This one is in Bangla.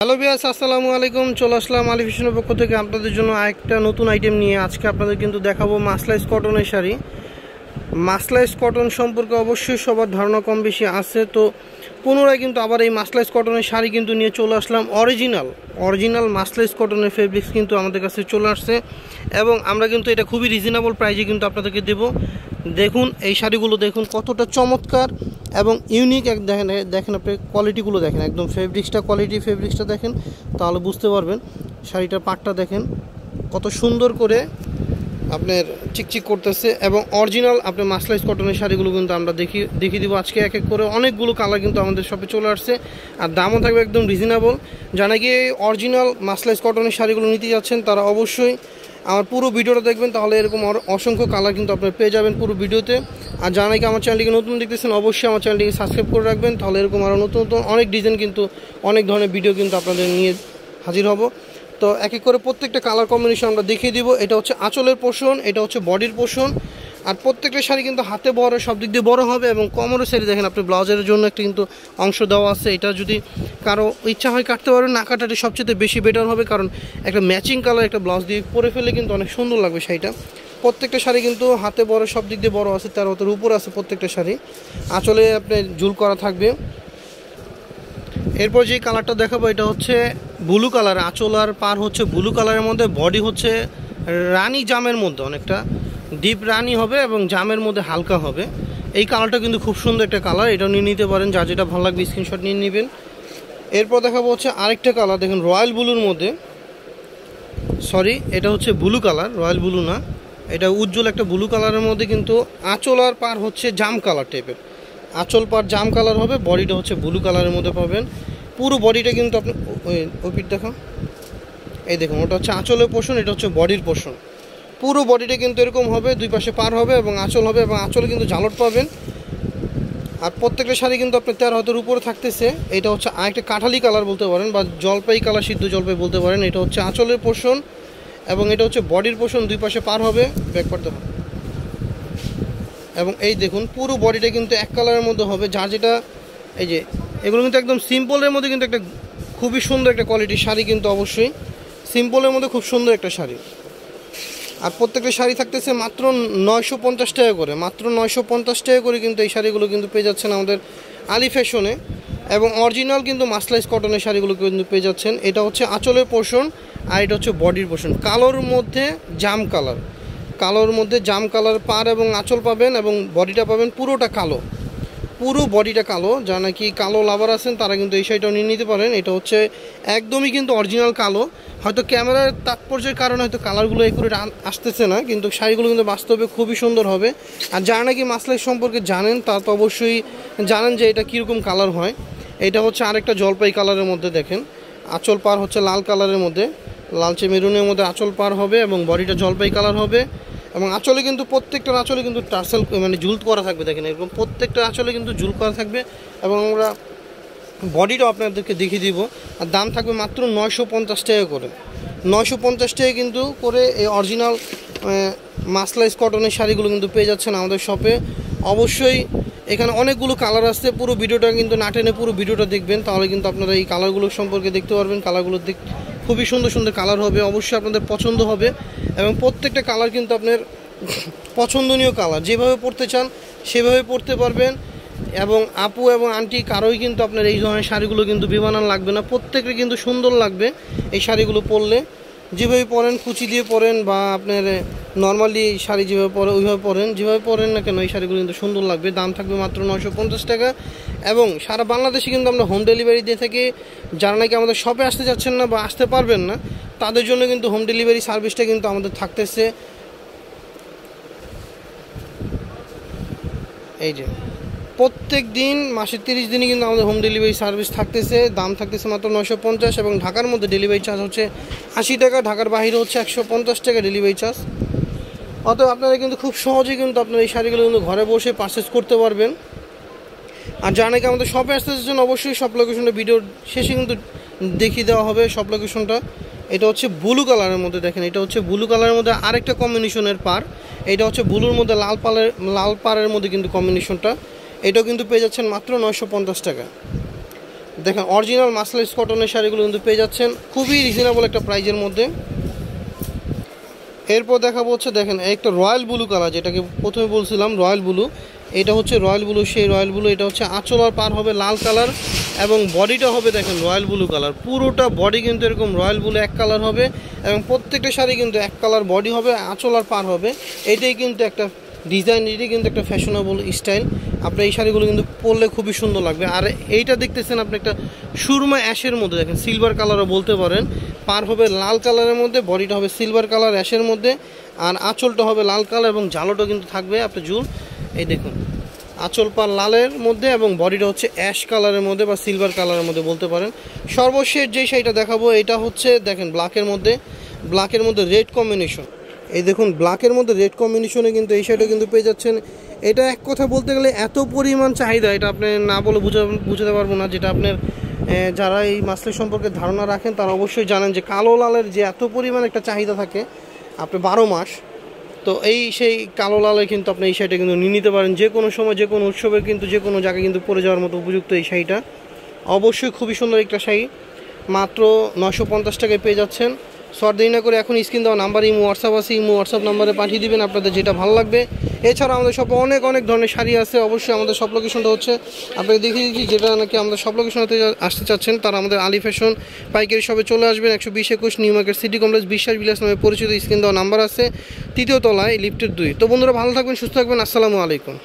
হ্যালো ভিউয়ার্স, আসসালামু আলাইকুম। চলে আসলাম আলী ফ্যাশনের পক্ষ থেকে আপনাদের জন্য একটা নতুন আইটেম নিয়ে। আজকে আপনাদের কিন্তু দেখাবো মাসলাইজ কটনের শাড়ি। মাসলাইজ কটন সম্পর্কে অবশ্যই সবার ধারণা কম বেশি আছে, তো পুনরায় কিন্তু আবার এই মাসলাইজ কটনের শাড়ি কিন্তু নিয়ে চলে আসলাম। অরিজিনাল মাসলাইজ কটনের ফেব্রিক্স কিন্তু আমাদের কাছে চলে আসছে এবং আমরা কিন্তু এটা খুবই রিজনেবল প্রাইসে কিন্তু আপনাদেরকে দেবো। দেখুন এই শাড়িগুলো, দেখুন কতটা চমৎকার এবং ইউনিক। দেখেন আপনি কোয়ালিটিগুলো দেখেন, একদম ফেব্রিক্সটা দেখেন, তাহলে বুঝতে পারবেন। শাড়িটার পাটটা দেখেন কত সুন্দর করে আপনার চিকচিক করতেছে এবং অরিজিনাল আপনার মাসলাইজ কটনের শাড়িগুলো কিন্তু আমরা দেখিয়ে দিব আজকে এক এক করে। অনেকগুলো কালার কিন্তু আমাদের শপে চলে আসছে আর দামও থাকবে একদম রিজনেবল। যারা গিয়ে অরিজিনাল মাসলাইজ কটনের শাড়িগুলো নিতে যাচ্ছেন তারা অবশ্যই আমার পুরো ভিডিওটা দেখবেন, তাহলে এরকম অসংখ্য কালার কিন্তু আপনারা পেয়ে যাবেন পুরো ভিডিওতে। আর যারা নাকি আমার চ্যানেলটিকে নতুন দেখতেছেন অবশ্যই আমার চ্যানেলটিকে সাবস্ক্রাইব করে রাখবেন, তাহলে এরকম আরও নতুন নতুন অনেক ডিজাইন কিন্তু অনেক ধরনের ভিডিও কিন্তু আপনাদের নিয়ে হাজির হব। তো এক এক করে প্রত্যেকটা কালার কম্বিনেশন আমরা দেখিয়ে দিব। এটা হচ্ছে আঁচলের পোর্শন, এটা হচ্ছে বডির পোর্শন। আর প্রত্যেকটা শাড়ি কিন্তু হাতে বড়, সব দিক দিয়ে বড় হবে এবং কোমরের শাড়ি দেখেন আপনি ব্লাউজের জন্য একটা কিন্তু অংশ দেওয়া আছে। এটা যদি কারো ইচ্ছা হয় কাটতে পারবেন, না কাটাতে সবচেয়ে বেশি বেটার হবে, কারণ একটা ম্যাচিং কালার একটা ব্লাউজ দিয়ে পরে ফেলে কিন্তু অনেক সুন্দর লাগবে শাড়িটা। প্রত্যেকটা শাড়ি কিন্তু হাতে বড়, সব দিক দিয়ে বড় আছে, 13 উপর আছে প্রত্যেকটা শাড়ি। আঁচলে আপনি ঝুল করা থাকবে। এরপর যে কালারটা দেখাবো এটা হচ্ছে ব্লু কালার। আঁচল আর পার হচ্ছে ব্লু কালারের মধ্যে, বডি হচ্ছে রানী জামের মধ্যে, অনেকটা ডিপ রানী হবে এবং জামের মধ্যে হালকা হবে। এই কালারটা কিন্তু খুব সুন্দর একটা কালার, এটাও নিয়ে নিতে পারেন, যার যেটা ভালো লাগবে স্ক্রিনশট নিয়ে নেবেন। এরপর দেখাবো হচ্ছে আরেকটা কালার, দেখেন রয়্যাল ব্লুর মধ্যে, এটা হচ্ছে ব্লু কালার, রয়্যাল ব্লু না, এটা উজ্জ্বল একটা ব্লু কালারের মধ্যে কিন্তু আঁচল আর পার হচ্ছে জাম কালার টাইপের। আঁচল পার জাম কালার হবে, বডিটা হচ্ছে ব্লু কালারের মধ্যে পাবেন। পুরো বডিটা কিন্তু আপনি ওই পিঠ দেখো, এই দেখুন ওটা হচ্ছে আঁচলের পোর্শন, এটা হচ্ছে বডির পোর্শন। পুরো বডিটা কিন্তু এরকম হবে, দুই পাশে পার হবে এবং আঁচল হবে, এবং আঁচলে কিন্তু ঝালট পাবেন। আর প্রত্যেকটা শাড়ি কিন্তু আপনার 13 হাতের উপরে থাকতেছে। এটা হচ্ছে আরেকটা কাঠালি কালার বলতে পারেন, বা জলপাই কালার, সিদ্ধ জলপাই বলতে পারেন। এটা হচ্ছে আঁচলের পোর্শন এবং এটা হচ্ছে বডির পোর্শন, দুই পাশে পার হবে, ব্যাক করতে হবে। এবং এই দেখুন পুরো বডিটা কিন্তু এক কালারের মধ্যে হবে, যার যেটা, এই যে এগুলো কিন্তু একদম সিম্পলের মধ্যে কিন্তু একটা খুবই সুন্দর একটা কোয়ালিটির শাড়ি, কিন্তু অবশ্যই সিম্পলের মধ্যে খুব সুন্দর একটা শাড়ি। আর প্রত্যেকটা শাড়ি থাকতেছে মাত্র 950 টাকা করে, মাত্র 950 টাকা করে কিন্তু এই শাড়িগুলো কিন্তু পেয়ে যাচ্ছেন আমাদের আলী ফ্যাশনে। এবং অরিজিনাল কিন্তু মাসলাইজ কটনের শাড়িগুলো কিন্তু পেয়ে যাচ্ছেন। এটা হচ্ছে আঁচলের পোর্শন আর এটা হচ্ছে বডির পোর্শন। কালোর মধ্যে জাম কালার পার এবং আঁচল পাবেন এবং বডিটা পাবেন পুরোটা কালো, পুরো বডিটা কালো। যারা নাকি কালো লাভার আছেন তারা কিন্তু এই শাড়িটাও নিয়ে নিতে পারেন। এটা হচ্ছে একদমই কিন্তু অরিজিনাল কালো, হয়তো ক্যামেরার তাৎপর্যের কারণে হয়তো কালারগুলো একুরেট আসতেছে না, কিন্তু শাড়িগুলো কিন্তু বাস্তবে খুবই সুন্দর হবে। আর যারা নাকি মাসলাইজ সম্পর্কে জানেন তারা তো অবশ্যই জানেন যে এটা কীরকম কালার হয়। এটা হচ্ছে আরেকটা জলপাই কালারের মধ্যে, দেখেন আঁচল পার হচ্ছে লাল কালারের মধ্যে, লালচে মেরুনের মধ্যে আঁচল পার হবে এবং বডিটা জলপাই কালার হবে। এবং আঁচলে কিন্তু প্রত্যেকটা আঁচলে কিন্তু টার্সেল মানে ঝুল করা থাকবে, দেখেন এরকম প্রত্যেকটা আঁচলে কিন্তু ঝুল করা থাকবে। এবং আমরা বডিটাও আপনাদেরকে দেখিয়ে দিব। আর দাম থাকবে মাত্র 950 টাকা করে, 950 টাকা কিন্তু করে এই অরিজিনাল মাসলাইজ কটনের শাড়িগুলো কিন্তু পেয়ে যাচ্ছেন আমাদের শপে। অবশ্যই এখানে অনেকগুলো কালার আসছে, পুরো ভিডিওটা কিন্তু না টেনে পুরো ভিডিওটা দেখবেন, তাহলে কিন্তু আপনারা এই কালারগুলো সম্পর্কে দেখতে পারবেন। কালারগুলো খুবই সুন্দর সুন্দর কালার হবে, অবশ্যই আপনাদের পছন্দ হবে। এবং প্রত্যেকটা কালার কিন্তু আপনার পছন্দনীয় কালার, যেভাবে পরতে চান সেভাবে পরতে পারবেন। এবং আপু এবং আন্টি কারোই কিন্তু আপনার এই ধরনের শাড়িগুলো কিন্তু বিমানান লাগবে না, প্রত্যেকের কিন্তু সুন্দর লাগবে এই শাড়িগুলো পরলে। যেভাবে পরেন, কুচি দিয়ে পরেন বা আপনার নর্মালি শাড়ি যেভাবে পরে ওইভাবে পরেন, যেভাবে পরেন না কেন এই শাড়িগুলো কিন্তু সুন্দর লাগবে। দাম থাকবে মাত্র 950 টাকা এবং সারা বাংলাদেশে কিন্তু আমরা হোম ডেলিভারি দিয়ে থাকি। যারা নাকি আমাদের শপে আসতে যাচ্ছেন না বা আসতে পারবেন না তাদের জন্য কিন্তু হোম ডেলিভারি সার্ভিসটা কিন্তু আমাদের থাকতেছে। এই যে প্রত্যেক দিন মাসের 30 দিনই কিন্তু আমাদের হোম ডেলিভারি সার্ভিস থাকতেছে। দাম থাকতেছে মাত্র 950 এবং ঢাকার মধ্যে ডেলিভারি চার্জ হচ্ছে 80 টাকা, ঢাকার বাইরে হচ্ছে 150 টাকা ডেলিভারি চার্জ। অতএব আপনারা কিন্তু খুব সহজেই কিন্তু আপনারা এই শাড়িগুলো কিন্তু ঘরে বসে পারচেস করতে পারবেন। আর যারা নাকি আমাদের শপে আসতে চাচ্ছেন অবশ্যই সব লোকেশনটা ভিডিওর শেষে কিন্তু দেখিয়ে দেওয়া হবে সব লোকেশনটা। এটা হচ্ছে ব্লু কালারের মধ্যে, দেখেন এটা হচ্ছে ব্লু কালারের মধ্যে আরেকটা কম্বিনেশনের পার। এটা হচ্ছে ব্লুর মধ্যে লাল পাড়ের মধ্যে কিন্তু কম্বিনেশনটা, এটাও কিন্তু পেয়ে যাচ্ছেন মাত্র 950 টাকা। দেখেন অরিজিনাল মাসলাইস কটনের শাড়িগুলো কিন্তু পেয়ে যাচ্ছেন খুবই রিজনেবল একটা প্রাইজের মধ্যে। এরপর দেখাবো হচ্ছে দেখেন একটা রয়্যাল ব্লু কালার, যেটাকে প্রথমে বলছিলাম রয়্যাল ব্লু, এটা হচ্ছে রয়্যাল ব্লু, সেই রয়্যাল ব্লু। এটা হচ্ছে আঁচল আর পার হবে লাল কালার এবং বডিটা হবে দেখেন রয়্যাল ব্লু কালার। পুরোটা বডি কিন্তু এরকম রয়্যাল ব্লু এক কালার হবে এবং প্রত্যেকটা শাড়ি কিন্তু এক কালার বডি হবে, আঁচল আর পার হবে। এটাই কিন্তু একটা ডিজাইন, এটাই কিন্তু একটা ফ্যাশনেবল স্টাইল। আপনার এই শাড়িগুলো কিন্তু পরলে খুবই সুন্দর লাগবে। আর এইটা দেখতেছেন আপনি একটা সুরমা অ্যাশের মধ্যে, দেখেন সিলভার কালারও বলতে পারেন, পার হবে লাল কালারের মধ্যে, বডিটা হবে সিলভার কালার অ্যাশের মধ্যে, আর আঁচলটা হবে লাল কালার এবং ঝালোটা কিন্তু থাকবে আপনার ঝুল। এই দেখুন আঁচল পার লালের মধ্যে এবং বডিটা হচ্ছে অ্যাশ কালারের মধ্যে বা সিলভার কালারের মধ্যে বলতে পারেন। সর্বশেষ যে শাড়িটা দেখাবো এটা হচ্ছে দেখেন ব্ল্যাকের মধ্যে রেড কম্বিনেশন। এই দেখুন ব্ল্যাকের মধ্যে রেড কম্বিনেশনে কিন্তু এই শাড়িটা কিন্তু পেয়ে যাচ্ছেন। এটা এক কথা বলতে গেলে এত পরিমাণ চাহিদা, এটা আপনি না বলে বুঝাতে পারবো না। যেটা আপনার যারা এই মাসলাইস সম্পর্কে ধারণা রাখেন তারা অবশ্যই জানেন যে কালো লালের যে এত পরিমাণ একটা চাহিদা থাকে আপনি 12 মাস, তো সেই কালো লালে কিন্তু আপনি এই শাড়িটা কিন্তু নিয়ে নিতে পারেন যে কোনো সময়, যে কোনো উৎসবে কিন্তু যে কোনো জায়গায় কিন্তু পরে যাওয়ার মতো উপযুক্ত এই শাড়িটা। অবশ্যই খুবই সুন্দর একটা শাড়ি, মাত্র 950 টাকায় পেয়ে যাচ্ছেন। শর্ট দেরি না করে এখন স্ক্রিন দেওয়া নাম্বার ইমো হোয়াটসঅ্যাপ আছে, ইমো হোয়াটসঅ্যাপ নাম্বারে পাঠিয়ে দিবেন আপনাদের যেটা ভালো লাগবে। এছাড়া আমাদের শপে অনেক ধরনের শাড়ি আছে। অবশ্যই আমাদের সব লোকেশনটা হচ্ছে আপনাকে দেখিয়ে দিচ্ছি, যেটা নাকি আমাদের সব লোকেশনতে আসতে চাচ্ছেন তারা আমাদের আলী ফ্যাশন পাইকারি শপে চলে আসবেন। 120-21 নিউ মার্কেট সিটি কমপ্লেক্স বিশ্বাস বিলাস নামে পরিচিত। স্ক্রিন দেওয়া নাম্বার আছে, 3য় তলায় লিফটের 2। তো বন্ধুরা ভালো থাকবেন, সুস্থ থাকবেন, আসসালামু আলাইকুম।